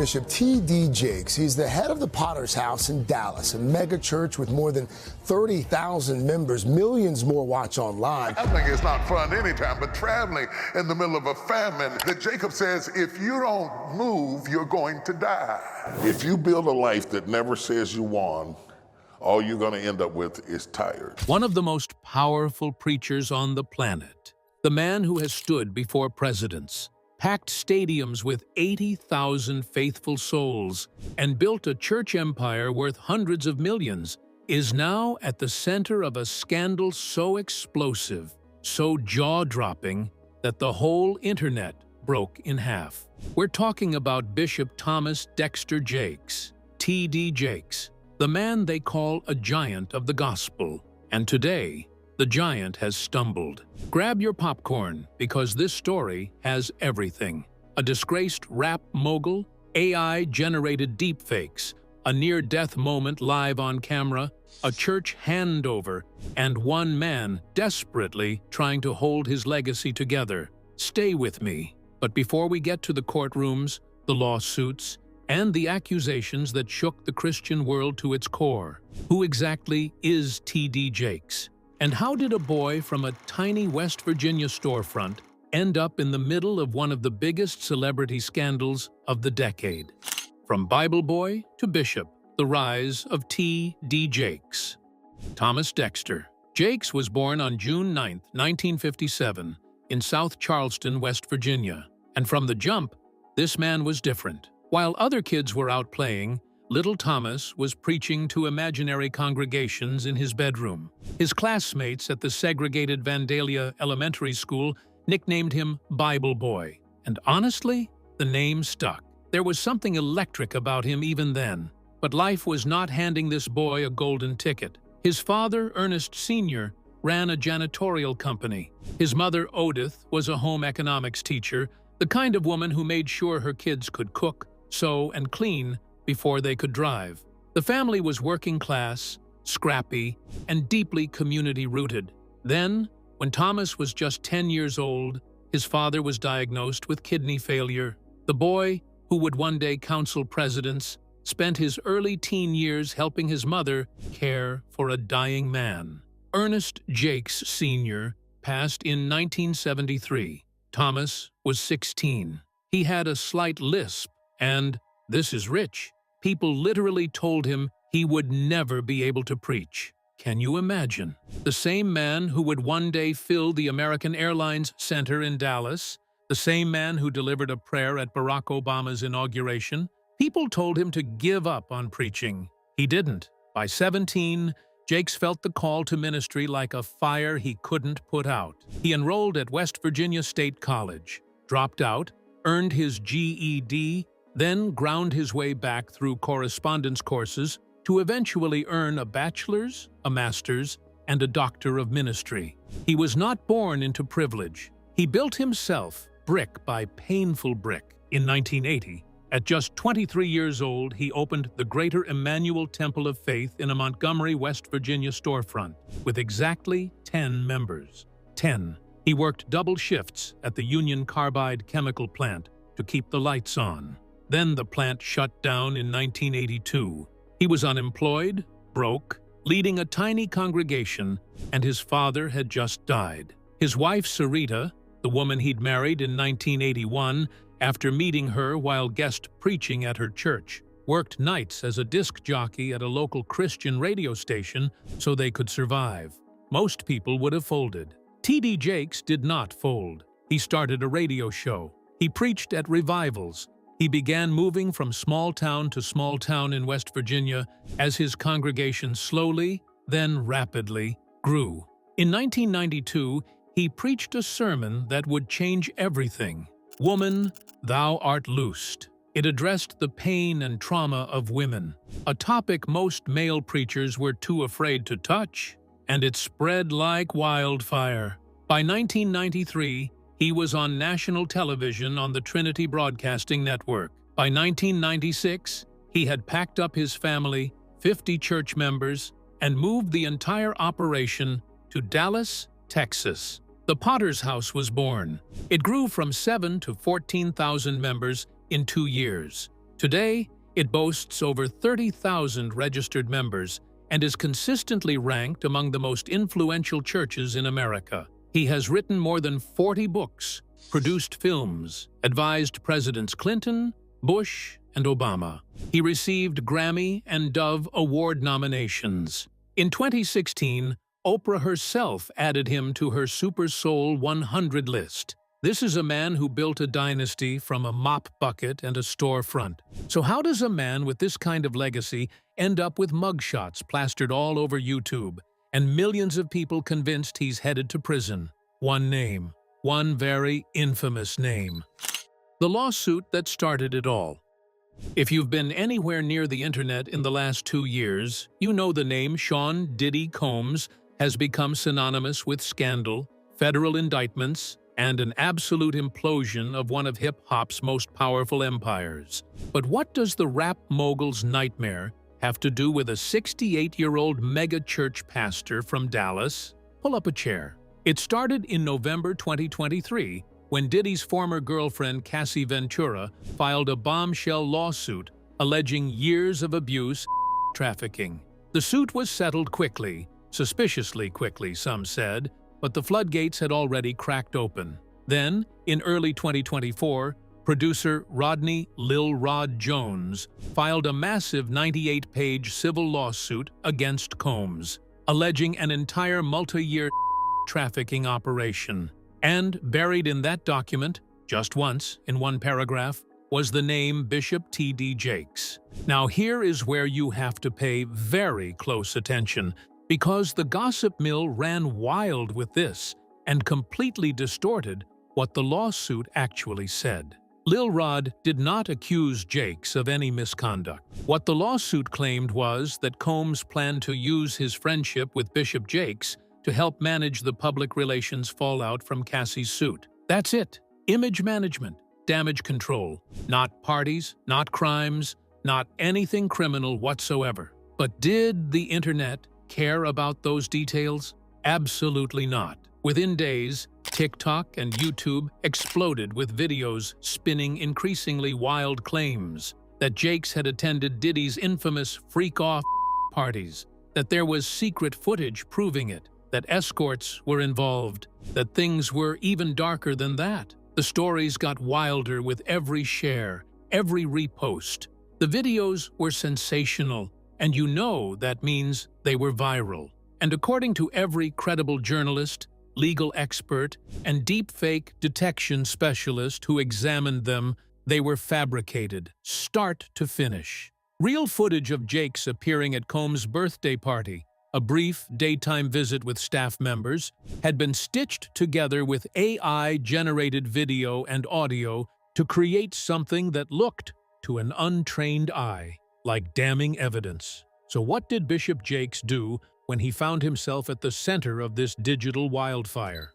Bishop T.D. Jakes. He's the head of the Potter's House in Dallas, a mega church with more than 30,000 members. Millions more watch online. Traveling is not fun anytime, but traveling in the middle of a famine, that Jacob says, if you don't move, you're going to die. If you build a life that never says you won, all you're going to end up with is tired. One of the most powerful preachers on the planet, the man who has stood before presidents, packed stadiums with 80,000 faithful souls, and built a church empire worth hundreds of millions, is now at the center of a scandal so explosive, so jaw-dropping, that the whole internet broke in half. We're talking about Bishop Thomas Dexter Jakes, T.D. Jakes, the man they call a giant of the gospel. And today, the giant has stumbled. Grab your popcorn, because this story has everything. A disgraced rap mogul, AI-generated deepfakes, a near-death moment live on camera, a church handover, and one man desperately trying to hold his legacy together. Stay with me. But before we get to the courtrooms, the lawsuits, and the accusations that shook the Christian world to its core, who exactly is T.D. Jakes? And how did a boy from a tiny West Virginia storefront end up in the middle of one of the biggest celebrity scandals of the decade? From Bible boy to bishop, the rise of T.D. Jakes. Thomas Dexter Jakes was born on June 9, 1957, in South Charleston, West Virginia. And from the jump, this man was different. While other kids were out playing, little Thomas was preaching to imaginary congregations in his bedroom. His classmates at the segregated Vandalia Elementary School nicknamed him Bible Boy. And honestly, the name stuck. There was something electric about him even then. But life was not handing this boy a golden ticket. His father, Ernest Sr., ran a janitorial company. His mother, Odith, was a home economics teacher, the kind of woman who made sure her kids could cook, sew, and clean before they could drive. The family was working class, scrappy, and deeply community-rooted. Then, when Thomas was just 10 years old, his father was diagnosed with kidney failure. The boy, who would one day counsel presidents, spent his early teen years helping his mother care for a dying man. Ernest Jakes Sr. passed in 1973. Thomas was 16. He had a slight lisp, and, this is rich, people literally told him he would never be able to preach. Can you imagine? The same man who would one day fill the American Airlines Center in Dallas, the same man who delivered a prayer at Barack Obama's inauguration, people told him to give up on preaching. He didn't. By 17, Jakes felt the call to ministry like a fire he couldn't put out. He enrolled at West Virginia State College, dropped out, earned his GED, then ground his way back through correspondence courses to eventually earn a bachelor's, a master's, and a doctor of ministry. He was not born into privilege. He built himself, brick by painful brick. In 1980, at just 23 years old, he opened the Greater Emmanuel Temple of Faith in a Montgomery, West Virginia storefront with exactly 10 members. 10. He worked double shifts at the Union Carbide chemical plant to keep the lights on. Then the plant shut down in 1982. He was unemployed, broke, leading a tiny congregation, and his father had just died. His wife, Sarita, the woman he'd married in 1981, after meeting her while guest preaching at her church, worked nights as a disc jockey at a local Christian radio station so they could survive. Most people would have folded. T.D. Jakes did not fold. He started a radio show. He preached at revivals. He began moving from small town to small town in West Virginia as his congregation slowly, then rapidly, grew. In 1992, he preached a sermon that would change everything. Woman, thou art loosed. It addressed the pain and trauma of women, a topic most male preachers were too afraid to touch, and it spread like wildfire. By 1993, he was on national television on the Trinity Broadcasting Network. By 1996, he had packed up his family, 50 church members, and moved the entire operation to Dallas, Texas. The Potter's House was born. It grew from 7 to 14,000 members in 2 years. Today, it boasts over 30,000 registered members and is consistently ranked among the most influential churches in America. He has written more than 40 books, produced films, advised Presidents Clinton, Bush, and Obama. He received Grammy and Dove Award nominations. In 2016, Oprah herself added him to her Super Soul 100 list. This is a man who built a dynasty from a mop bucket and a storefront. So how does a man with this kind of legacy end up with mugshots plastered all over YouTube and millions of people convinced he's headed to prison? One name, one very infamous name. The lawsuit that started it all. If you've been anywhere near the internet in the last 2 years, you know the name Sean Diddy Combs has become synonymous with scandal, federal indictments, and an absolute implosion of one of hip-hop's most powerful empires. But what does the rap mogul's nightmare have to do with a 68-year-old mega-church pastor from Dallas? Pull up a chair. It started in November 2023 when Diddy's former girlfriend Cassie Ventura filed a bombshell lawsuit alleging years of abuse and trafficking. The suit was settled quickly, suspiciously quickly, some said, but the floodgates had already cracked open. Then, in early 2024, producer Rodney Lil Rod Jones filed a massive 98-page civil lawsuit against Combs, alleging an entire multi-year trafficking operation. And buried in that document, just once, in one paragraph, was the name Bishop T.D. Jakes. Now here is where you have to pay very close attention, because the gossip mill ran wild with this and completely distorted what the lawsuit actually said. Lil Rod did not accuse Jakes of any misconduct. What the lawsuit claimed was that Combs planned to use his friendship with Bishop Jakes to help manage the public relations fallout from Cassie's suit. That's it. Image management, damage control. Not parties, not crimes, not anything criminal whatsoever. But did the internet care about those details? Absolutely not. Within days, TikTok and YouTube exploded with videos spinning increasingly wild claims that Jakes had attended Diddy's infamous freak-off parties, that there was secret footage proving it, that escorts were involved, that things were even darker than that. The stories got wilder with every share, every repost. The videos were sensational, and you know that means they were viral. And according to every credible journalist, legal expert, and deepfake detection specialist who examined them, they were fabricated, start to finish. Real footage of Jakes appearing at Combs' birthday party, a brief daytime visit with staff members, had been stitched together with AI-generated video and audio to create something that looked, to an untrained eye, like damning evidence. So what did Bishop Jakes do when he found himself at the center of this digital wildfire?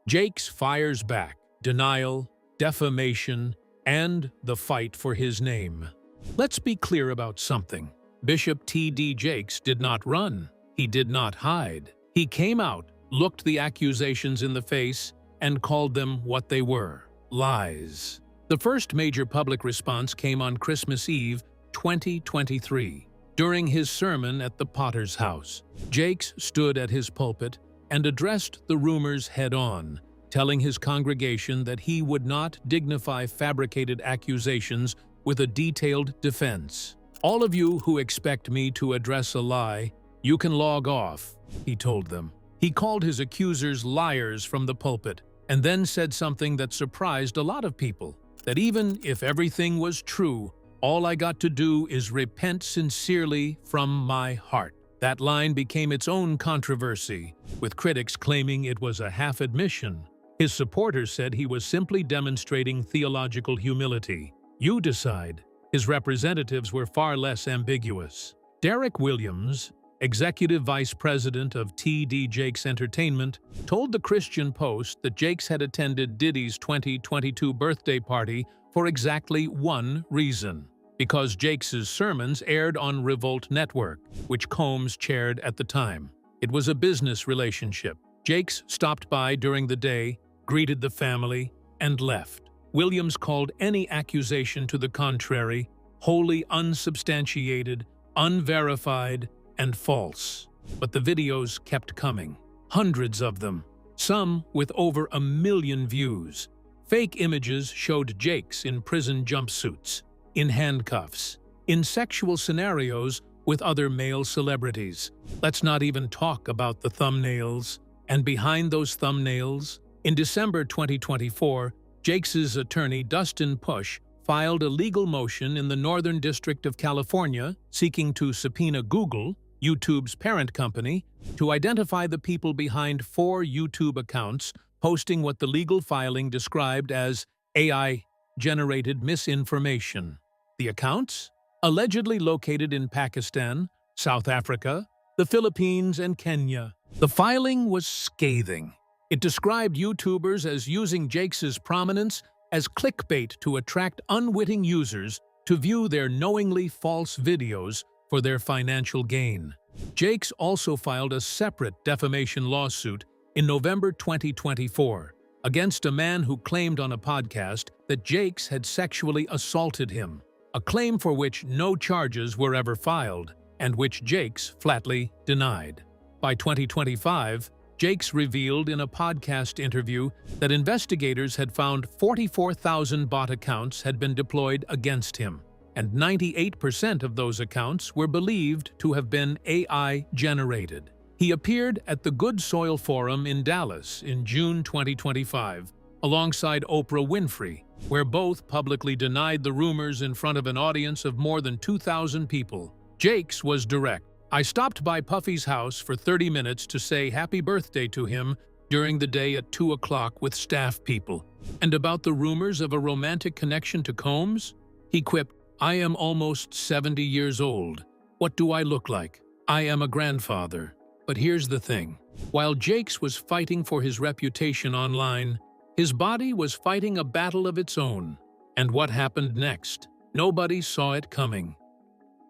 Jakes fires back, denial, defamation, and the fight for his name. Let's be clear about something. Bishop T.D. Jakes did not run. He did not hide. He came out, looked the accusations in the face, and called them what they were: lies. The first major public response came on Christmas Eve, 2023. During his sermon at the Potter's house, Jakes stood at his pulpit and addressed the rumors head-on, telling his congregation that he would not dignify fabricated accusations with a detailed defense. "All of you who expect me to address a lie, you can log off," he told them. He called his accusers liars from the pulpit, and then said something that surprised a lot of people, that even if everything was true, all I got to do is repent sincerely from my heart. That line became its own controversy, with critics claiming it was a half-admission. His supporters said he was simply demonstrating theological humility. You decide. His representatives were far less ambiguous. Derek Williams, executive vice president of T.D. Jakes Entertainment, told the Christian Post that Jakes had attended Diddy's 2022 birthday party for exactly one reason: because Jakes' sermons aired on Revolt Network, which Combs chaired at the time. It was a business relationship. Jakes stopped by during the day, greeted the family, and left. Williams called any accusation to the contrary wholly unsubstantiated, unverified, and false. But the videos kept coming, hundreds of them, some with over 1 million views. Fake images showed Jakes in prison jumpsuits, in handcuffs, in sexual scenarios with other male celebrities. Let's not even talk about the thumbnails. And behind those thumbnails, in December 2024, Jakes' attorney Dustin Push filed a legal motion in the Northern District of California seeking to subpoena Google, YouTube's parent company, to identify the people behind 4 YouTube accounts posting what the legal filing described as AI-generated misinformation. The accounts? Allegedly located in Pakistan, South Africa, the Philippines, and Kenya. The filing was scathing. It described YouTubers as using Jakes' prominence as clickbait to attract unwitting users to view their knowingly false videos for their financial gain. Jakes also filed a separate defamation lawsuit in November 2024 against a man who claimed on a podcast that Jakes had sexually assaulted him, a claim for which no charges were ever filed and which Jakes flatly denied. By 2025, Jakes revealed in a podcast interview that investigators had found 44,000 bot accounts had been deployed against him, and 98% of those accounts were believed to have been AI-generated. He appeared at the Good Soil Forum in Dallas in June 2025, alongside Oprah Winfrey, where both publicly denied the rumors in front of an audience of more than 2,000 people. Jakes was direct. I stopped by Puffy's house for 30 minutes to say happy birthday to him during the day at 2 o'clock with staff people. And about the rumors of a romantic connection to Combs? He quipped, I am almost 70 years old. What do I look like? I am a grandfather. But here's the thing. While Jakes was fighting for his reputation online, his body was fighting a battle of its own. And what happened next? Nobody saw it coming.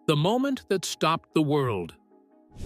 The moment that stopped the world.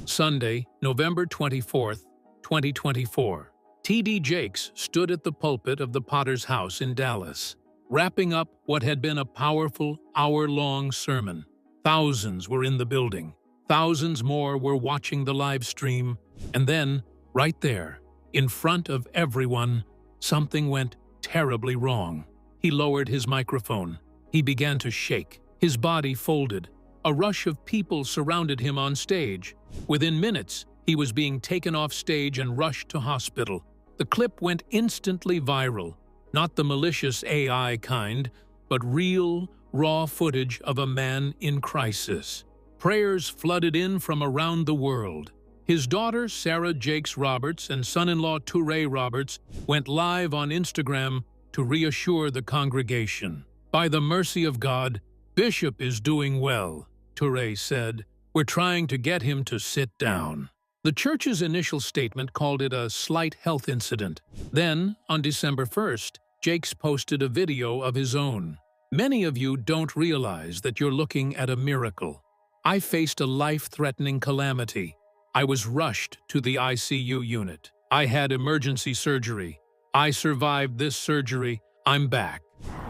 Sunday, November 24th, 2024. T.D. Jakes stood at the pulpit of the Potter's house in Dallas, wrapping up what had been a powerful, hour-long sermon. Thousands were in the building. Thousands more were watching the live stream. And then, right there, in front of everyone, something went terribly wrong. He lowered his microphone. He began to shake. His body folded. A rush of people surrounded him on stage. Within minutes, he was being taken off stage and rushed to hospital. The clip went instantly viral. Not the malicious AI kind, but real, raw footage of a man in crisis. Prayers flooded in from around the world. His daughter, Sarah Jakes Roberts, and son-in-law, Touré Roberts, went live on Instagram to reassure the congregation. By the mercy of God, Bishop is doing well, Touré said. We're trying to get him to sit down. The church's initial statement called it a slight health incident. Then, on December 1st, Jakes posted a video of his own. Many of you don't realize that you're looking at a miracle. I faced a life-threatening calamity. I was rushed to the ICU unit. I had emergency surgery. I survived this surgery. I'm back.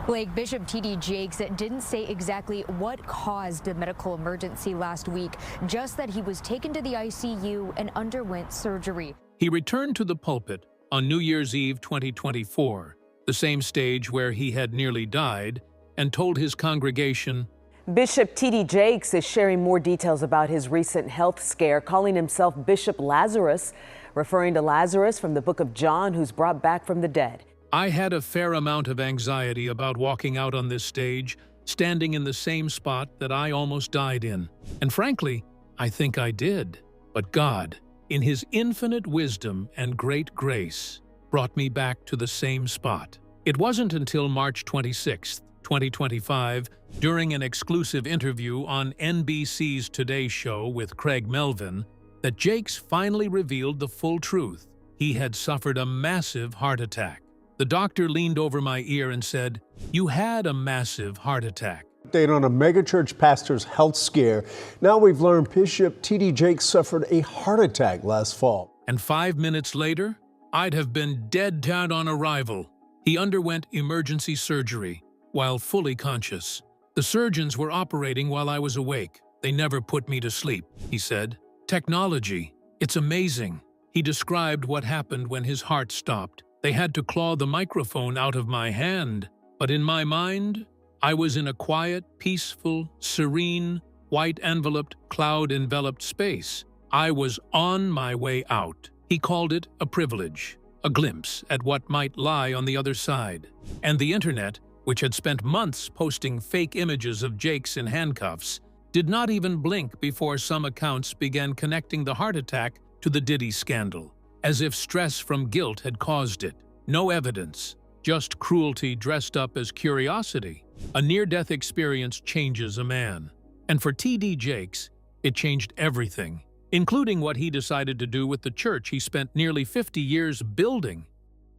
Blake, Bishop T.D. Jakes didn't say exactly what caused the medical emergency last week, just that he was taken to the ICU and underwent surgery. He returned to the pulpit on New Year's Eve 2024, the same stage where he had nearly died, and told his congregation, Bishop T.D. Jakes is sharing more details about his recent health scare, calling himself Bishop Lazarus, referring to Lazarus from the book of John, who's brought back from the dead. I had a fair amount of anxiety about walking out on this stage, standing in the same spot that I almost died in. And frankly, I think I did. But God, in His infinite wisdom and great grace, brought me back to the same spot. It wasn't until March 26th, 2025, during an exclusive interview on NBC's Today Show with Craig Melvin, that Jakes finally revealed the full truth. He had suffered a massive heart attack. The doctor leaned over my ear and said, "You had a massive heart attack." Update on a megachurch pastor's health scare. Now we've learned Bishop T.D. Jakes suffered a heart attack last fall. And 5 minutes later, I'd have been dead on arrival. He underwent emergency surgery while fully conscious. "The surgeons were operating while I was awake. They never put me to sleep," he said. "Technology, it's amazing." He described what happened when his heart stopped. "They had to claw the microphone out of my hand, but in my mind, I was in a quiet, peaceful, serene, white-enveloped, cloud-enveloped space. I was on my way out." He called it a privilege, a glimpse at what might lie on the other side. And the internet, which had spent months posting fake images of Jakes in handcuffs, did not even blink before some accounts began connecting the heart attack to the Diddy scandal, as if stress from guilt had caused it. No evidence, just cruelty dressed up as curiosity. A near-death experience changes a man. And for T.D. Jakes, it changed everything, including what he decided to do with the church he spent nearly 50 years building.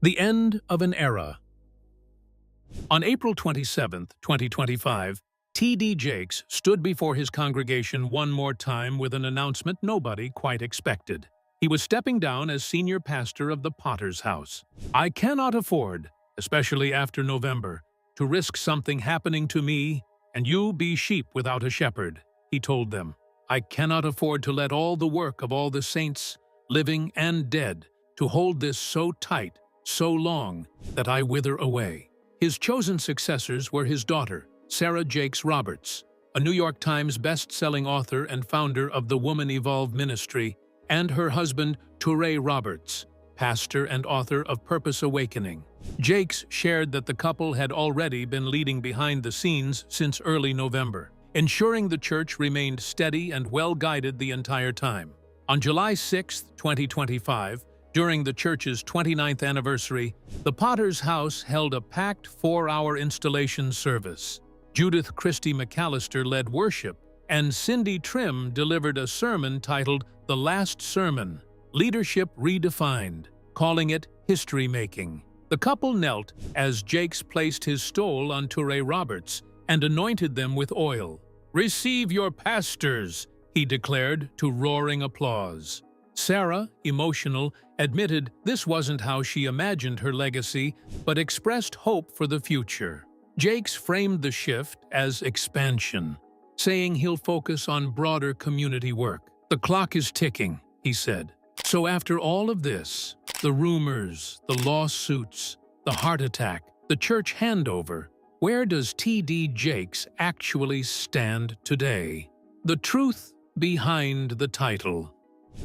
The end of an era. On April 27, 2025, T.D. Jakes stood before his congregation one more time with an announcement nobody quite expected. He was stepping down as senior pastor of the Potter's House. "I cannot afford, especially after November, to risk something happening to me and you be sheep without a shepherd," he told them. "I cannot afford to let all the work of all the saints, living and dead, to hold this so tight, so long, that I wither away." His chosen successors were his daughter, Sarah Jakes Roberts, a New York Times best-selling author and founder of the Woman Evolve Ministry, and her husband, Touré Roberts, pastor and author of Purpose Awakening. Jakes shared that the couple had already been leading behind the scenes since early November, ensuring the church remained steady and well-guided the entire time. On July 6, 2025, during the church's 29th anniversary, the Potter's House held a packed 4-hour installation service. Judith Christie McAllister led worship, and Cindy Trim delivered a sermon titled The Last Sermon, Leadership Redefined, calling it history-making. The couple knelt as Jakes placed his stole on Touré Roberts and anointed them with oil. "Receive your pastors," he declared to roaring applause. Sarah, emotional, admitted this wasn't how she imagined her legacy, but expressed hope for the future. Jakes framed the shift as expansion, saying he'll focus on broader community work. "The clock is ticking," he said. So after all of this, the rumors, the lawsuits, the heart attack, the church handover, where does T.D. Jakes actually stand today? The truth behind the title.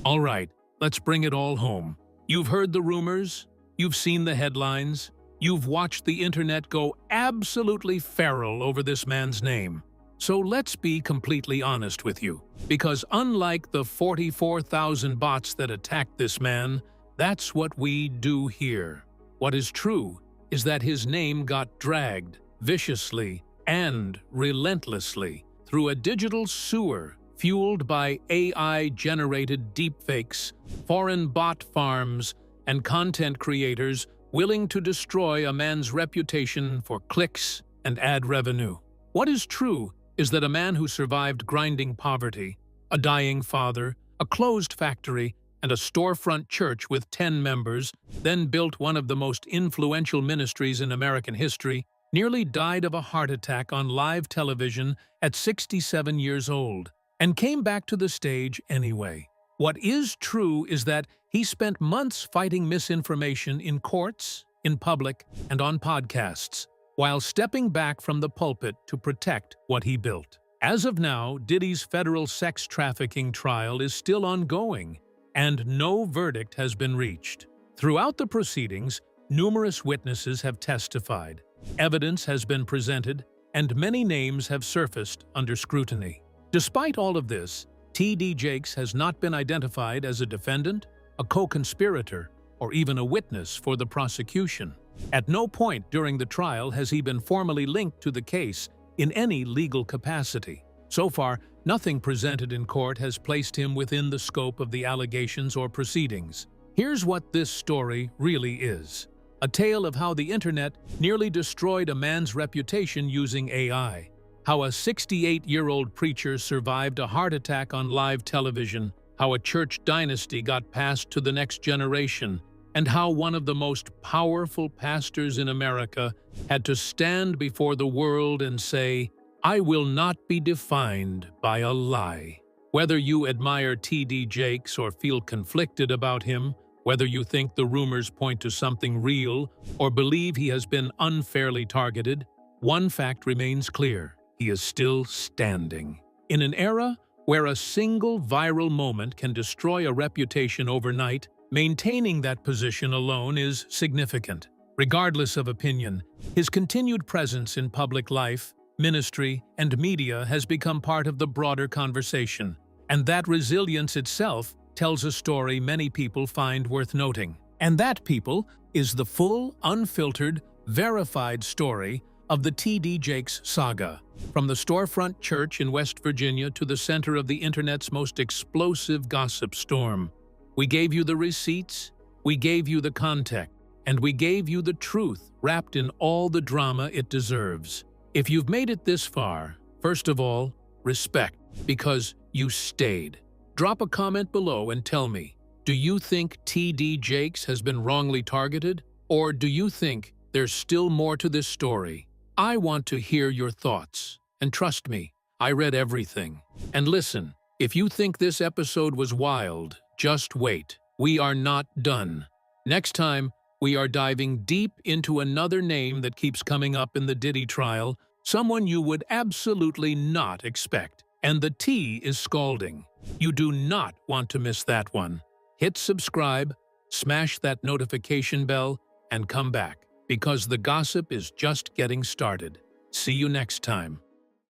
All right, let's bring it all home. You've heard the rumors, you've seen the headlines, you've watched the internet go absolutely feral over this man's name. So let's be completely honest with you, because unlike the 44,000 bots that attacked this man, that's what we do here. What is true is that his name got dragged viciously and relentlessly through a digital sewer fueled by AI-generated deepfakes, foreign bot farms, and content creators willing to destroy a man's reputation for clicks and ad revenue. What is true is that a man who survived grinding poverty, a dying father, a closed factory, and a storefront church with 10 members, then built one of the most influential ministries in American history, nearly died of a heart attack on live television at 67 years old, and came back to the stage anyway. What is true is that he spent months fighting misinformation in courts, in public, and on podcasts, while stepping back from the pulpit to protect what he built. As of now, Diddy's federal sex trafficking trial is still ongoing, and no verdict has been reached. Throughout the proceedings, numerous witnesses have testified, evidence has been presented, and many names have surfaced under scrutiny. Despite all of this, T.D. Jakes has not been identified as a defendant, a co-conspirator, or even a witness for the prosecution. At no point during the trial has he been formally linked to the case in any legal capacity. So far, nothing presented in court has placed him within the scope of the allegations or proceedings. Here's what this story really is: a tale of how the internet nearly destroyed a man's reputation using AI, how a 68-year-old preacher survived a heart attack on live television, how a church dynasty got passed to the next generation, and how one of the most powerful pastors in America had to stand before the world and say, I will not be defined by a lie. Whether you admire TD Jakes or feel conflicted about him, whether you think the rumors point to something real or believe he has been unfairly targeted, one fact remains clear: he is still standing. In an era where a single viral moment can destroy a reputation overnight, maintaining that position alone is significant. Regardless of opinion, his continued presence in public life, ministry, and media has become part of the broader conversation. And that resilience itself tells a story many people find worth noting. And that, people, is the full, unfiltered, verified story of the TD Jakes saga. From the storefront church in West Virginia to the center of the internet's most explosive gossip storm. We gave you the receipts, we gave you the context, and we gave you the truth wrapped in all the drama it deserves. If you've made it this far, first of all, respect, because you stayed. Drop a comment below and tell me, do you think TD Jakes has been wrongly targeted? Or do you think there's still more to this story? I want to hear your thoughts. And trust me, I read everything. And listen, if you think this episode was wild, just wait. We are not done. Next time, we are diving deep into another name that keeps coming up in the Diddy trial, someone you would absolutely not expect. And the tea is scalding. You do not want to miss that one. Hit subscribe, smash that notification bell, and come back, because the gossip is just getting started. See you next time.